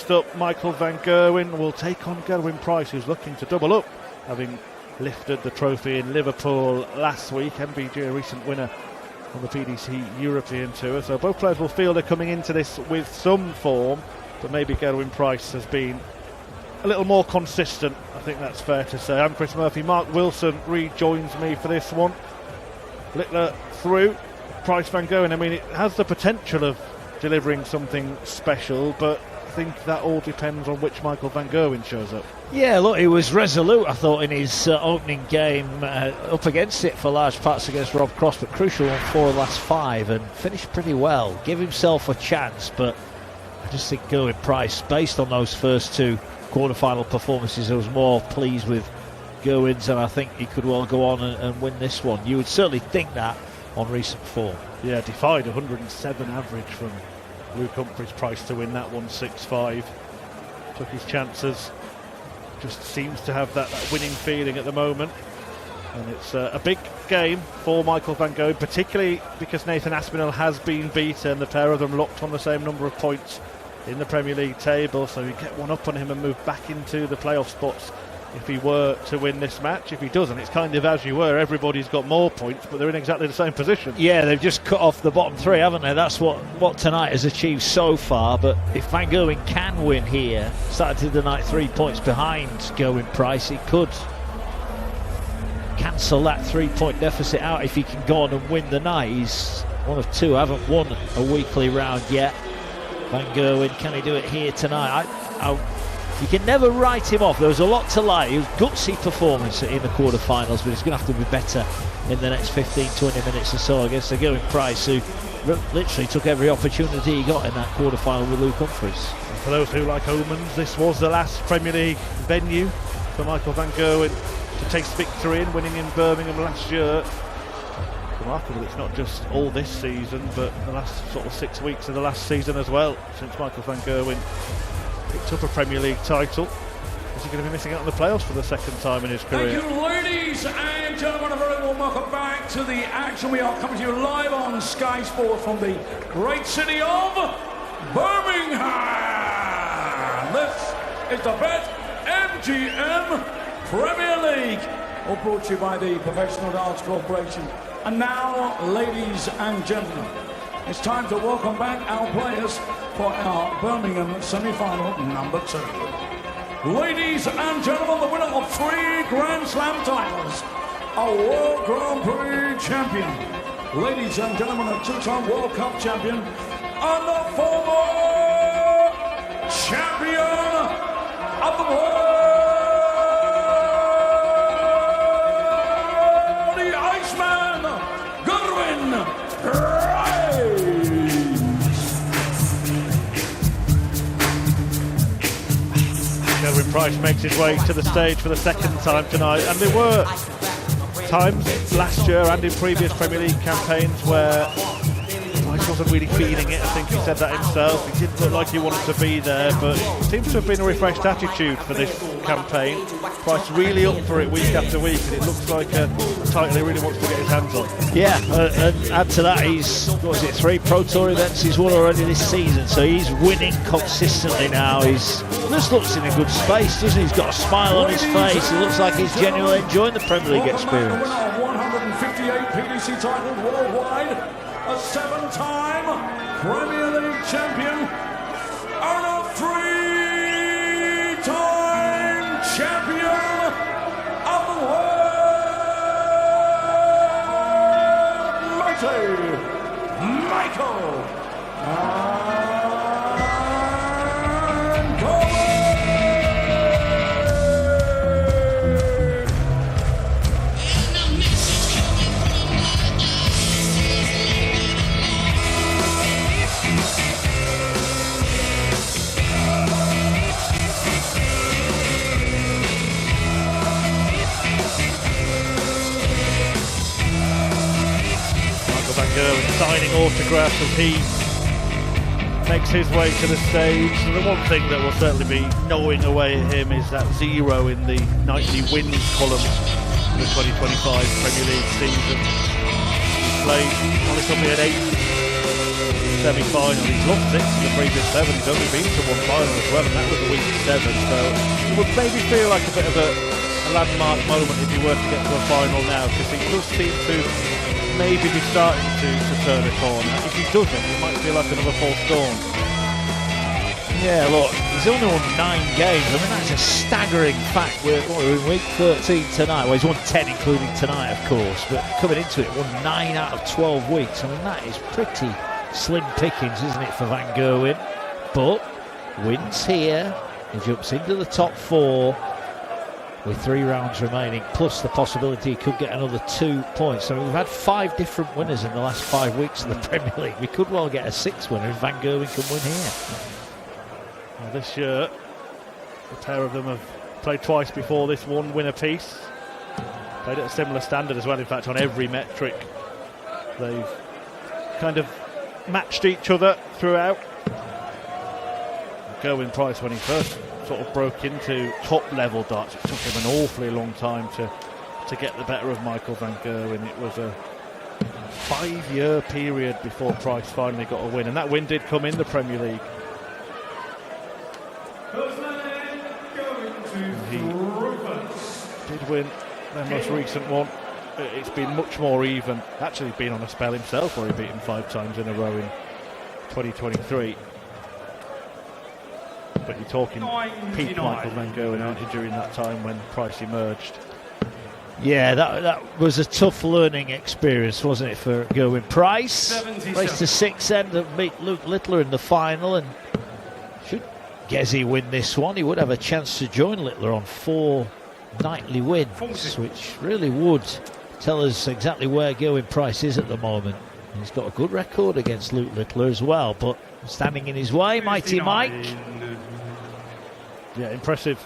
Next up, Michael van Gerwen will take on Gerwyn Price, who's looking to double up, having lifted the trophy in Liverpool last week. MVG, a recent winner on the PDC European Tour. So both players will feel they're coming into this with some form, but maybe Gerwyn Price has been a little more consistent. I think that's fair to say. I'm Chris Murphy. Mark Wilson rejoins me for this one. Littler through. Price van Gerwen, I mean, it has the potential of delivering something special, but I think that all depends on which Michael van Gerwen shows up. Yeah, look, he was resolute, I thought, in his opening game, up against it for large parts against Rob Cross, but crucial on 4 of the last 5, and finished pretty well. Give himself a chance, but I just think Gerwyn Price, based on those first 2 quarter-final performances, I was more pleased with Gerwyn's, and I think he could well go on and win this one. You would certainly think that on recent form. Yeah, defied 107 average from Luke Humphries. Price to win that one 6-5. Took his chances. Just seems to have that winning feeling at the moment. And it's a big game for Michael van Gerwen, particularly because Nathan Aspinall has been beaten. The pair of them locked on the same number of points in the Premier League table, so you get one up on him and move back into the playoff spots if he were to win this match. If he doesn't, it's kind of as you were. Everybody's got more points, but they're in exactly the same position. Yeah, they've just cut off the bottom 3, haven't they? That's what tonight has achieved so far. But if Van Gerwen can win here, started the night 3 points behind Gerwyn Price, he could cancel that 3-point deficit out if he can go on and win the night. He's one of 2, haven't won a weekly round yet. Van Gerwen, can he do it here tonight? You can never write him off. There was a lot to like. It was gutsy performance in the quarterfinals, but he's going to have to be better in the next 15-20 minutes or so against the Gerwyn Price, who literally took every opportunity he got in that quarterfinal with Luke Humphries. And for those who like omens, this was the last Premier League venue for Michael van Gerwen to taste victory in, winning in Birmingham last year. Remarkable, it's not just all this season, but the last sort of 6 weeks of the last season as well, since Michael van Gerwen picked up a Premier League title. Is he going to be missing out on the playoffs for the second time in his career? Thank you, ladies and gentlemen. A very warm welcome back to the action. We are coming to you live on Sky Sport from the great city of Birmingham. This is the BetMGM Premier League, all brought to you by the Professional Darts Corporation. And now, ladies and gentlemen, it's time to welcome back our players for our Birmingham semi-final number 2. Ladies and gentlemen, the winner of 3 Grand Slam titles, a World Grand Prix champion. Ladies and gentlemen, a 2-time World Cup champion and the former champion of the world, the Iceman, Gerwyn Price. Gerwyn Price makes his way to the stage for the second time tonight, and there were times last year and in previous Premier League campaigns where Price wasn't really feeling it. I think he said that himself. He didn't look like he wanted to be there, but it seems to have been a refreshed attitude for this campaign. Price really up for it week after week, and it looks like a title he really wants to get his hands on. Yeah, and add to that, he's, 3 Pro Tour events he's won already this season, so he's winning consistently now. He's just looks in a good space, doesn't he? He's got a smile on his face. He looks like he's genuinely enjoying the Premier League experience. 158 PDC titles worldwide, a 7-time Premier League champion, and a 3-time champion of the world, Michael. Signing autographs as he makes his way to the stage. And the one thing that will certainly be gnawing away at him is that 0 in the nightly wins column for the 2025 Premier League season. He played, well, it's only an 8 semi-final. He's lost 6 in the previous 7. He's only been to one final as well, and that was the week 7. So it would maybe feel like a bit of a landmark moment if he were to get to a final now, because he does seem to maybe be starting to turn a corner. If he doesn't, it might feel like another false dawn. Yeah, look, he's only won 9 games. I mean, that's a staggering fact. We're in week 13 tonight. Well, he's won 10, including tonight, of course. But coming into it, won 9 out of 12 weeks. I mean, that is pretty slim pickings, isn't it, for Van Gerwen? But wins here. He jumps into the top 4 with 3 rounds remaining, plus the possibility he could get another 2 points. So we've had 5 different winners in the last 5 weeks of the Premier League. We could well get a 6th winner if Van Gerwen can win here. Well, this year, the pair of them have played twice before this one win apiece. Played at a similar standard as well, in fact, on every metric. They've kind of matched each other throughout. Gerwyn Price, when he first sort of broke into top-level darts, it took him an awfully long time to get the better of Michael Van Gerwen. It was a 5-year period before Price finally got a win, and that win did come in the Premier League. He did win their most recent one. It's been much more even. Actually, been on a spell himself where he beat him 5 times in a row in 2023. But you're talking peak Michael Van Gerwen, aren't you, during that time when Price emerged? Yeah, that was a tough learning experience, wasn't it, for Gerwyn Price? Raced to 6 end and beat Luke Littler in the final, and should Gezi win this one, he would have a chance to join Littler on 4 nightly wins, which really would tell us exactly where Gerwyn Price is at the moment. He's got a good record against Luke Littler as well, but standing in his way, Mighty Mike. Yeah, impressive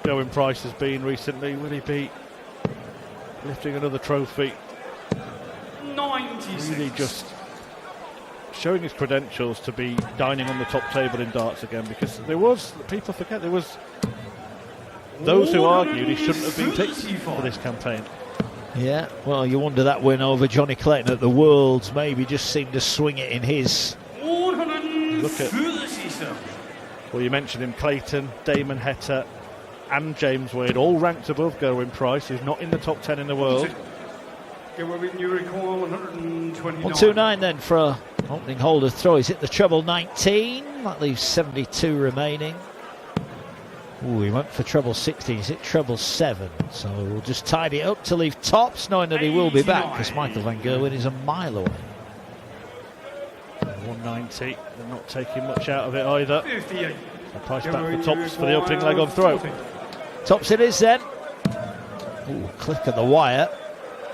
Gerwyn Price has been recently. Will he be lifting another trophy? 96. Really just showing his credentials to be dining on the top table in darts again, because there was, people forget, there was those who argued he shouldn't have been picked for this campaign. Yeah, well, you wonder that win over Johnny Clayton at the Worlds maybe just seemed to swing it in his. Look at, well, you mentioned him, Clayton, Damon Heta and James Wade, all ranked above Gerwyn Price, who's not in the top 10 in the world. 129 then for a opening holder throw. He's hit the treble 19. That leaves 72 remaining. Ooh, he went for treble 16. He's hit treble 7. So we'll just tidy it up to leave tops, knowing that he will be back, because Michael Van Gerwen is a mile away. 190. They're not taking much out of it either. 58. Price back for tops for the opening leg on throw. Tops it is then. Ooh, click of the wire.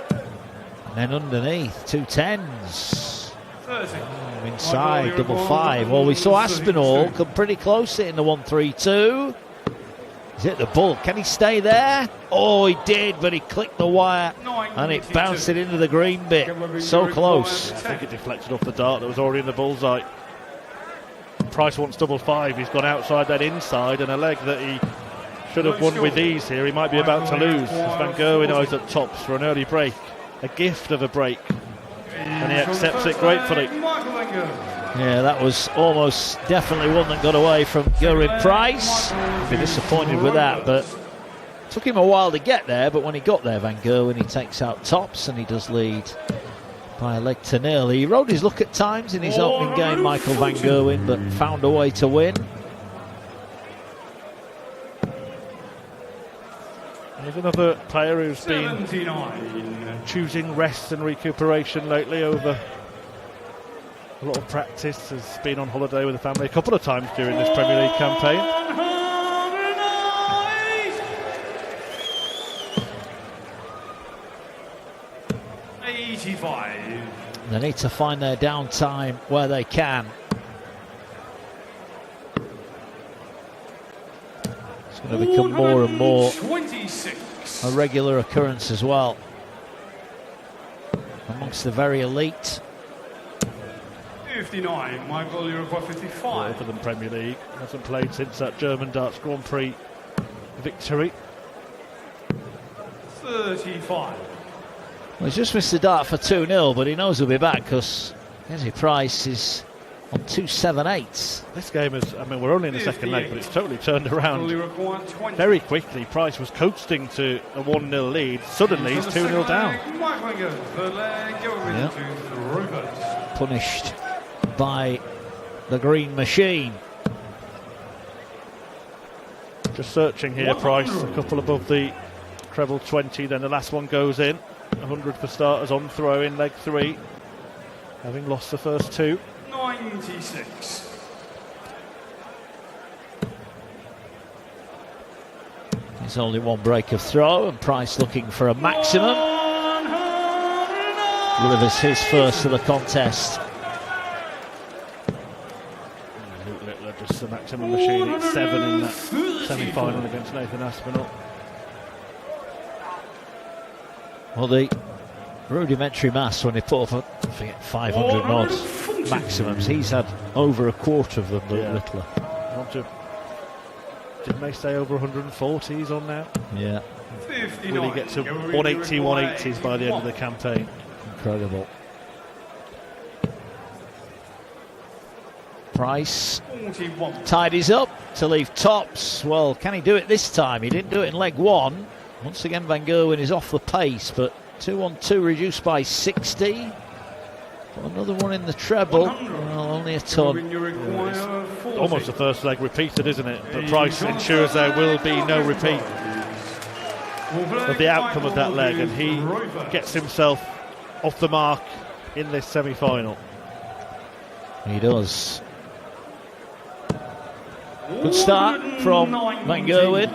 And then underneath, 2 10s. Inside, double 5. Well, we saw Aspinall come pretty close hitting the 1-3-2. He's hit the ball. Can he stay there? Oh, he did, but he clicked the wire and it bounced it into the green bit. So close. I think it deflected off the dart that was already in the bullseye. Price wants double 5. He's gone outside, then inside, and a leg that he should have won with ease here. He might be about to lose. As Van Gerwen eyes up tops for an early break. A gift of a break. And he accepts it gratefully. Yeah, that was almost definitely one that got away from Gerwyn Price. Be disappointed with that, but took him a while to get there. But when he got there, Van Gerwen, he takes out tops and he does lead by a leg to nil. He rode his luck at times in his opening game, Michael Van Gerwen, but found a way to win. There's another player who's been choosing rest and recuperation lately over a lot of practice. Has been on holiday with the family a couple of times during this Premier League campaign. 85. They need to find their downtime where they can. It's going to become more and more a regular occurrence as well amongst the very elite. 59, Michael, you require 55. Other than Premier League, hasn't played since that German Darts Grand Prix victory. 35. Well, he's just missed the dart for 2-0, but he knows he'll be back because Gezi Price is on 2.78. This game is, I mean, we're only in the second leg, but it's totally turned around very quickly. Price was coasting to a 1-0 lead. Suddenly, he's 2-0 down. Yep. Punished by the green machine. Just searching here, Price, a couple above the treble 20, then the last one goes in. 100 for starters on throw in leg 3, having lost the first 2. 96. There's only one break of throw, and Price looking for a maximum. Delivers his first of the contest. Luke Littler just the maximum machine. It's 7 in that semi-final against Nathan Aspinall. Well, the rudimentary mass when he put up, I forget, 500 odd maximums, he's had over a quarter of them, Luke Littler. Didn't they say over 140 he's on now? Yeah. Will he get to 180, 180s by the end of the campaign? Incredible. Price tidies up to leave tops. Well, can he do it this time? He didn't do it in leg 1. Once again, Van Gerwen is off the pace, but 2-on-2 reduced by 60. Another one in the treble. Well, only a ton. Almost the first leg repeated, isn't it? But Price ensures there will be no repeat of the outcome of that leg, and he gets himself off the mark in this semi-final. He does. Good start from Van Gerwen.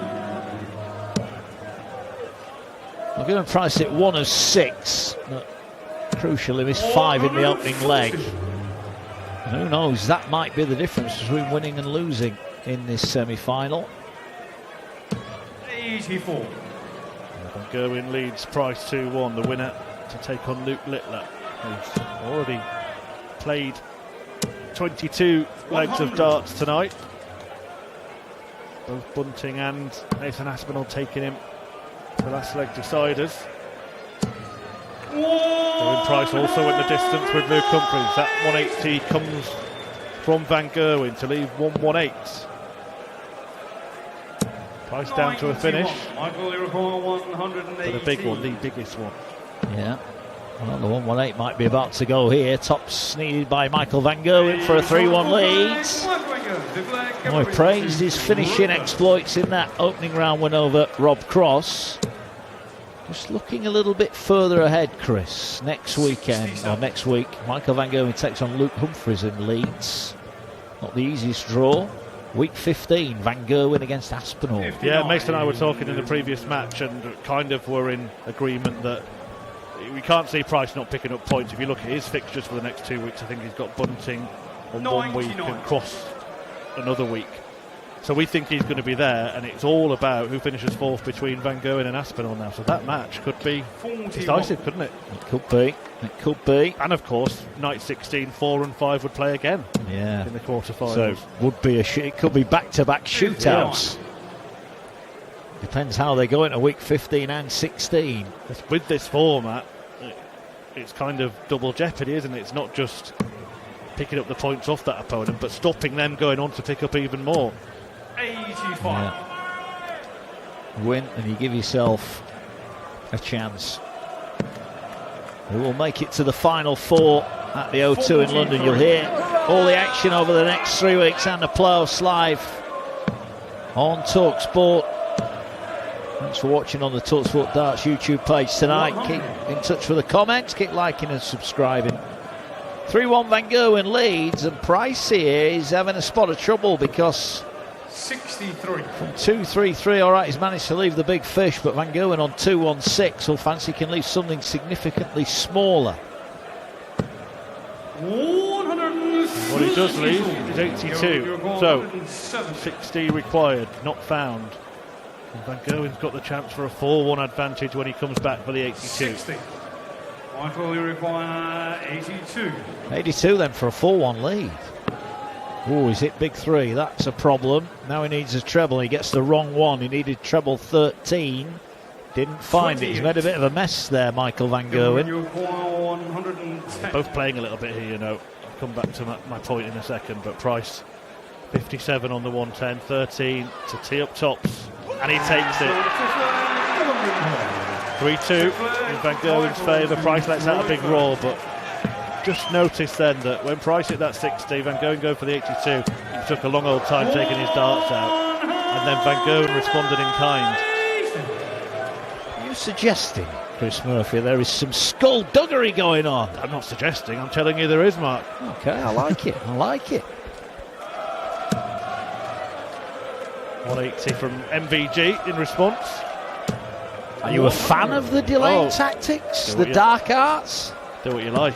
We're going to Price it 1 of 6. But crucially, missed 5 in the opening leg. And who knows, that might be the difference between winning and losing in this semi-final. 84. Van Gerwen leads Price 2-1, the winner to take on Luke Littler, who's already played 22 legs of darts tonight. Both Bunting and Nathan Aspinall taking him to last leg deciders. Gerwyn Price also in the distance with Luke Humphries. That 180 comes from Van Gerwen to leave 118. Price down to a finish. But a big one, the biggest one. Yeah. Well, the 118 might be about to go here. Tops needed by Michael Van Gerwen for a 3-1 lead. Oh, he praised his finishing exploits in that opening round win over Rob Cross. Just looking a little bit further ahead, Chris. Next weekend, or next week, Michael Van Gerwen takes on Luke Humphries in Leeds. Not the easiest draw. Week 15, Van Gerwen against Aspinall. Yeah, Mason and I were talking in the previous match and kind of were in agreement that we can't see Price not picking up points. If you look at his fixtures for the next 2 weeks, I think he's got Bunting on 1 week and Cross another week. So we think he's going to be there, and it's all about who finishes 4th between Van Gerwen and Aspinall now. So that match could be decisive, couldn't it? It could be. It could be. And of course, night 16, 4 and 5 would play again. Yeah. In the quarterfinals. So would be it could be back-to-back shootouts. Yeah. Depends how they go into week 15 and 16. With this format, it's kind of double jeopardy, isn't it? It's not just picking up the points off that opponent, but stopping them going on to pick up even more. 85. Yeah. Win and you give yourself a chance. We will make it to the final 4 at the O2 in London. You'll hear all the action over the next 3 weeks and the playoffs live on talkSPORT. Thanks for watching on the talkSPORT Darts YouTube page tonight. Keep in touch with the comments, keep liking and subscribing. 3-1 Van Gerwen leads, and Price here is having a spot of trouble because 63. From 2-3-3, all right, he's managed to leave the big fish, but Van Gerwen on 2-1-6 will fancy can leave something significantly smaller. What he does leave is 82, so 60 required, not found. And Van Gerwen's got the chance for a 4-1 advantage when he comes back for the 82. 60. Michael, you require 82. 82 then for a 4-1 lead. Oh, he's hit big 3. That's a problem. Now he needs a treble. He gets the wrong one. He needed treble 13. Didn't find it. He's made a bit of a mess there, Michael Van Gerwen. Both playing a little bit here, you know. come back to my point in a second, but Price 57 on the 110, 13 to tee up tops, and he takes it. 3-2 in Van Gerwen's favour. Price lets out a big roar, but just notice then that when Price hit that 60, Van Gerwen going for the 82, he took a long old time taking his darts out, and then Van Gerwen responded in kind. Are you suggesting, Chris Murphy, there is some skullduggery going on? I'm not suggesting, I'm telling you there is, Mark. Okay, I like it, I like it. 180 from MVG in response. Are you a fan of the delaying tactics, the dark arts? Do what you like.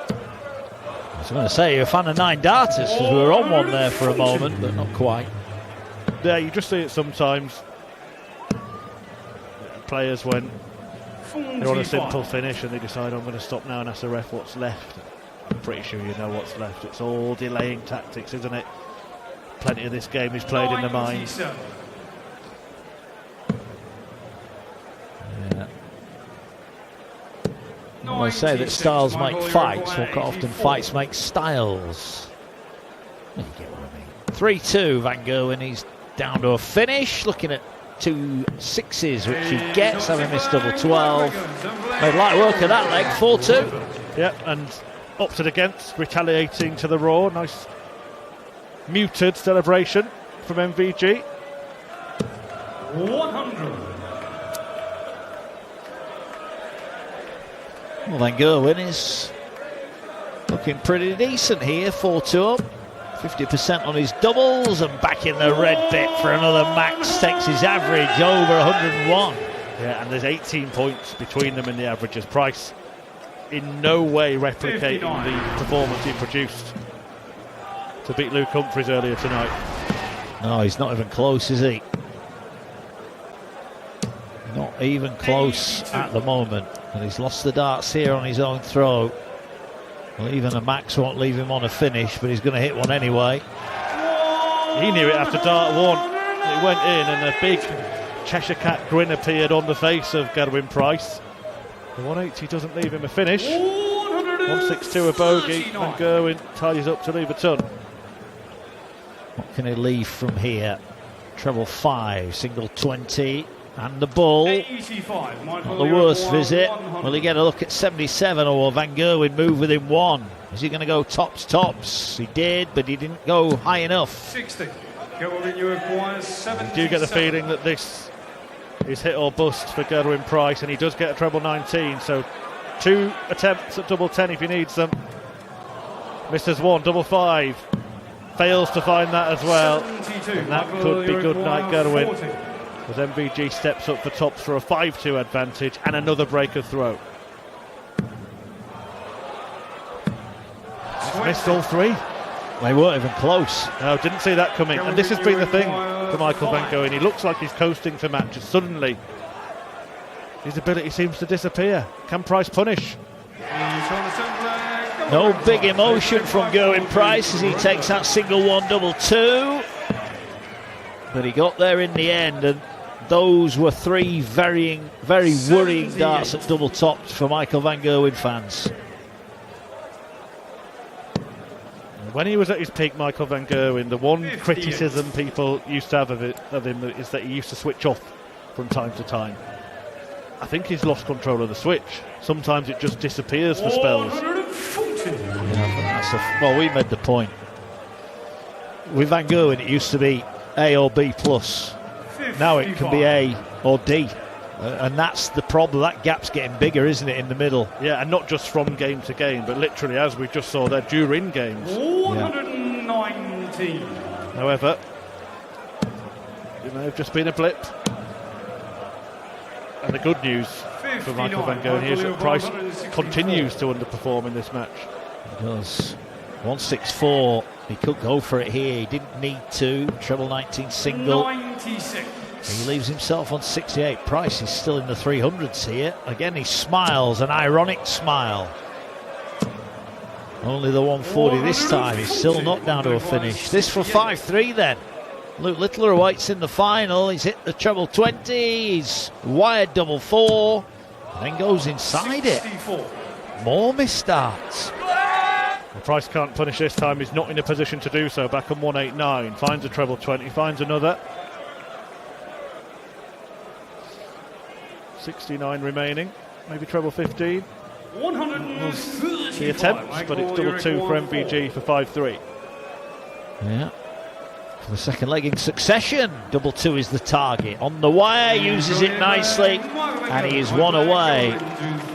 I was going to say, you're a fan of 9 darters, because we were on one there for a moment, but not quite. Yeah, you just see it sometimes. Players, when they're on a simple finish and they decide, I'm going to stop now and ask the ref what's left. I'm pretty sure you know what's left. It's all delaying tactics, isn't it? Plenty of this game is played in the mind. Yeah. I say that styles make fights, or quite often fights make styles. You get what I mean. 3-2 Van Gerwen, he's down to a finish, looking at 2 6s, which he gets, having missed double 12. Made light work of that leg, 4-2. Yep, and opted against, retaliating to the raw. Nice muted celebration from MVG. 100. Well, Van Gerwen is looking pretty decent here, 4-2 up. 50% on his doubles, and back in the red bit for another max, takes his average over 101. Yeah, and there's 18 points between them in the averages. Price in no way replicating 59. The performance he produced to beat Luke Humphries earlier tonight. No, he's not even close, is he? Not even close at the moment. And he's lost the darts here on his own throw. Well, even a max won't leave him on a finish, but he's going to hit one anyway. He knew it after dart 1. It went in, and a big Cheshire Cat grin appeared on the face of Gerwyn Price. The 180 doesn't leave him a finish. 162 a bogey, and Gerwen tidies up to leave a ton. What can he leave from here? Treble 5, single 20, and the bull. 85. Not the worst visit. Will he get a look at 77, or will Van Gerwen move within 1? Is he going to go tops? He did, but he didn't go high enough. 60. You acquire 77. I do get the feeling that this is hit or bust for Gerwyn Price, and he does get a treble 19, so 2 attempts at double 10 if he needs them. Misses 1, double 5. Fails to find that as well. 72. And that could be good night, Gerwyn. As MVG steps up for tops for a 5-2 advantage and another breaker throw. Missed all 3. They weren't even close. No, didn't see that coming. And this has been the thing for Michael Van Gerwen. He looks like he's coasting for matches. Suddenly, his ability seems to disappear. Can Price punish? No big emotion from Gerwyn Price as he takes that single 1, double 2. But he got there in the end, and those were 3 very worrying darts at double tops for Michael Van Gerwen fans. When he was at his peak, Michael Van Gerwen, the one criticism people used to have of him is that he used to switch off from time to time. I think he's lost control of the switch. Sometimes it just disappears for spells. Well, we made the point. With Van Gerwen, it used to be A or B plus. Now it can be A or D. And that's the problem. That gap's getting bigger, isn't it, in the middle? Yeah, and not just from game to game, but literally, as we just saw there, during games. 119. However, it may have just been a blip. And the good news for Michael Van Gerwen is that Price continues to underperform in this match. He does. 164. He could go for it here. He didn't need to. Treble 19 single. 96. He leaves himself on 68. Price is still in the 300s here. Again, he smiles, an ironic smile. Only the 140 this time. He's still not down to a finish. This for 5-3 then. Luke Littler awaits in the final. He's hit the treble 20. He's wired double 4. And then goes inside it. More missed darts. Price can't punish this time. He's not in a position to do so. Back on 189. Finds a treble 20. Finds another. 69 remaining. Maybe treble 15. 135. The attempts, but it's double 2 for MVG for 5-3. Yeah. For the second leg in succession. Double 2 is the target. On the wire, uses it nicely, and he is one away.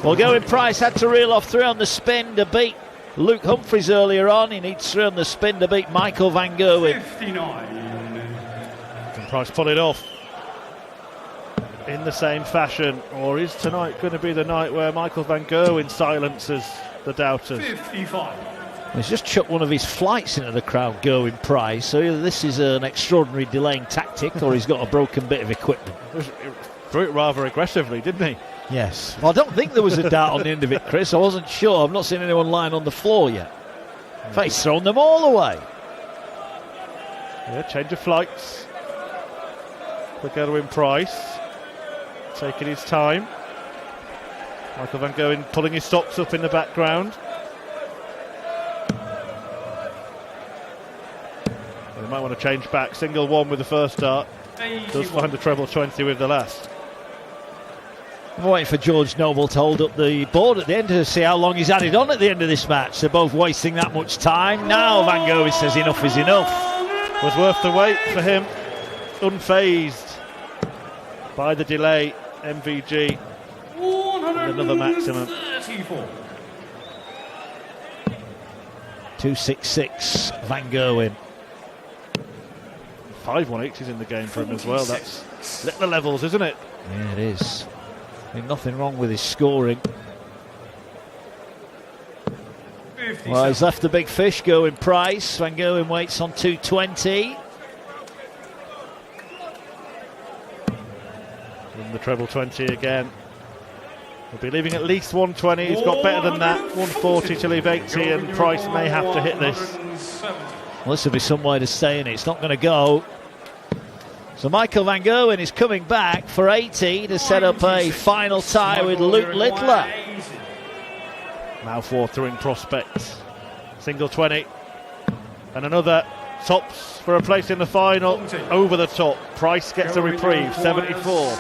Well, Gerwyn Price had to reel off 3 on the spin to beat Luke Humphries earlier on. He needs 3 on the spin to beat Michael van Gerwen. 59. Can Price pull it off in the same fashion, or is tonight going to be the night where Michael van Gerwen silences the doubters? 55. He's just chucked one of his flights into the crowd, Gerwyn Price. So either this is an extraordinary delaying tactic, or he's got a broken bit of equipment. Threw it rather aggressively, didn't he? Yes. Well, I don't think there was a dart on the end of it, Chris. I wasn't sure. I've not seen anyone lying on the floor yet. In fact, he's thrown them all away. Yeah, change of flights for Gerwyn Price. Taking his time. Michael van Gerwen pulling his socks up in the background. He might want to change back. Single 1 with the first dart. Does find a treble 20 with the last. I'm waiting for George Noble to hold up the board at the end to see how long he's added on at the end of this match. They're both wasting that much time. Now Van Gerwen says enough is enough. Was worth the wait for him. Unfazed by the delay. MVG. Another maximum. 266 Van Gerwen. 5 180s in the game for him as well. That's little levels, isn't it? Yeah, it is. There's nothing wrong with his scoring. Well, he's left the big fish, Gerwyn Price. Van Gerwen waits on 220. And the treble 20 again. He'll be leaving at least 120. He's got better than that. 140 to leave 80, and Price may have to hit this. Well, this will be some way to stay in it. It's not going to go. So Michael van Gerwen is coming back for 80 to set up a final tie with Luke Littler. Mouth-watering prospect. Single 20. And another tops for a place in the final. Over the top. Price gets a reprieve. 74.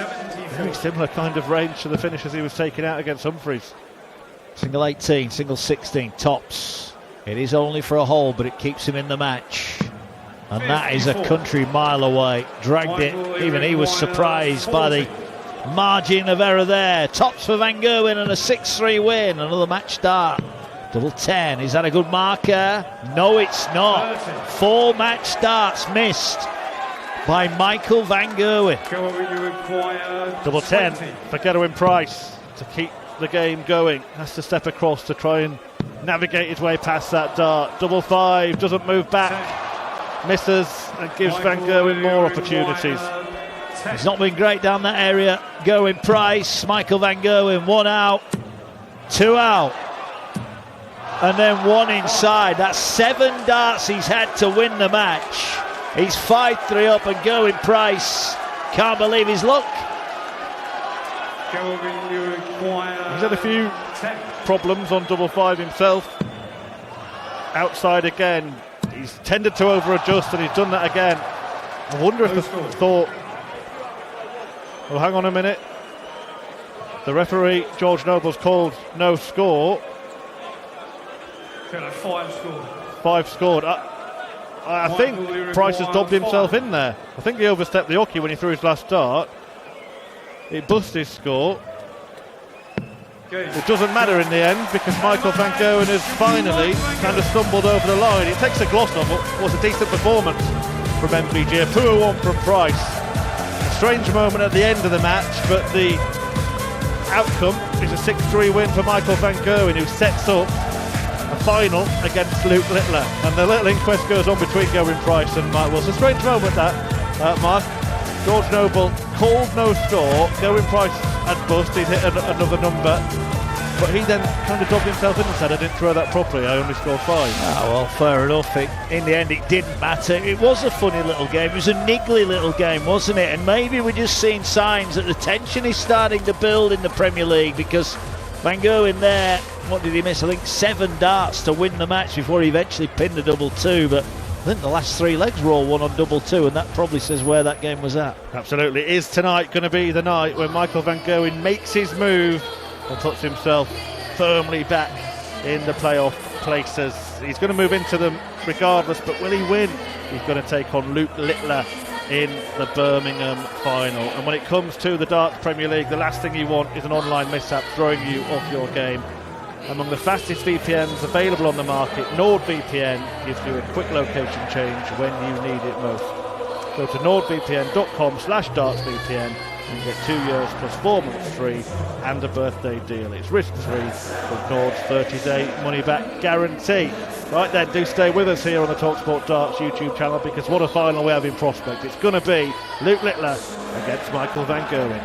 Very similar kind of range to the finishes he was taking out against Humphries. Single 18, single 16, tops. It is only for a hole, but it keeps him in the match. And that is a country mile away. Dragged it. Even he was surprised by the margin of error there. Tops for Van Gerwen and a 6-3 win. Another match start. Double 10. Is that a good marker? No, it's not. 4 match starts missed by Michael van Gerwen. Double 10 for Gerwyn Price to keep the game going. Has to step across to try and navigate his way past that dart. Double 5 doesn't move back. Misses and gives Van Gerwen more opportunities. He's not been great down that area. Gerwyn Price, Michael van Gerwen, 1 out, 2 out, and then 1 inside. That's 7 darts he's had to win the match. He's 5-3 up, and Gerwyn Price can't believe his luck. He's had a few problems on double 5 himself. Outside again. He's tended to over-adjust, and he's done that again. I wonder if the thought... Oh, hang on a minute. The referee, George Noble's called no score. 5 scored. 5 scored. I think Price has dobbed himself in there. I think he overstepped the hockey when he threw his last dart. It busted his score. It doesn't matter in the end, because Michael van Gerwen has finally kind of stumbled over the line. It takes a gloss off what was a decent performance from MVG. A poor one from Price. A strange moment at the end of the match, but the outcome is a 6-3 win for Michael van Gerwen, who sets up a final against Luke Littler. And the little inquest goes on between Gerwyn Price and Mark Wilson. Strange moment that, Mark. George Noble called no score. Gerwyn Price had bust. He'd hit another number. But he then kind of dobbed himself in and said, I didn't throw that properly. I only scored 5. Ah, well, fair enough. In the end, it didn't matter. It was a funny little game. It was a niggly little game, wasn't it? And maybe we're just seeing signs that the tension is starting to build in the Premier League, because Van Gerwen there, what did he miss? I think 7 darts to win the match before he eventually pinned the double 2, but I think the last 3 legs were all won on double 2, and that probably says where that game was at. Absolutely. Is tonight going to be the night when Michael Van Gerwen makes his move and puts himself firmly back in the playoff places? He's going to move into them regardless, but will he win? He's going to take on Luke Littler in the Birmingham final. And when it comes to the Darts Premier League, the last thing you want is an online mishap throwing you off your game. Among the fastest VPNs available on the market, NordVPN gives you a quick location change when you need it most. Go to nordvpn.com/dartsvpn and get 2 years plus 4 months free and a birthday deal. It's risk-free with Nord's 30-day money-back guarantee. Right then, do stay with us here on the talkSPORT Darts YouTube channel, because what a final we have in prospect. It's going to be Luke Littler against Michael Van Gerwen.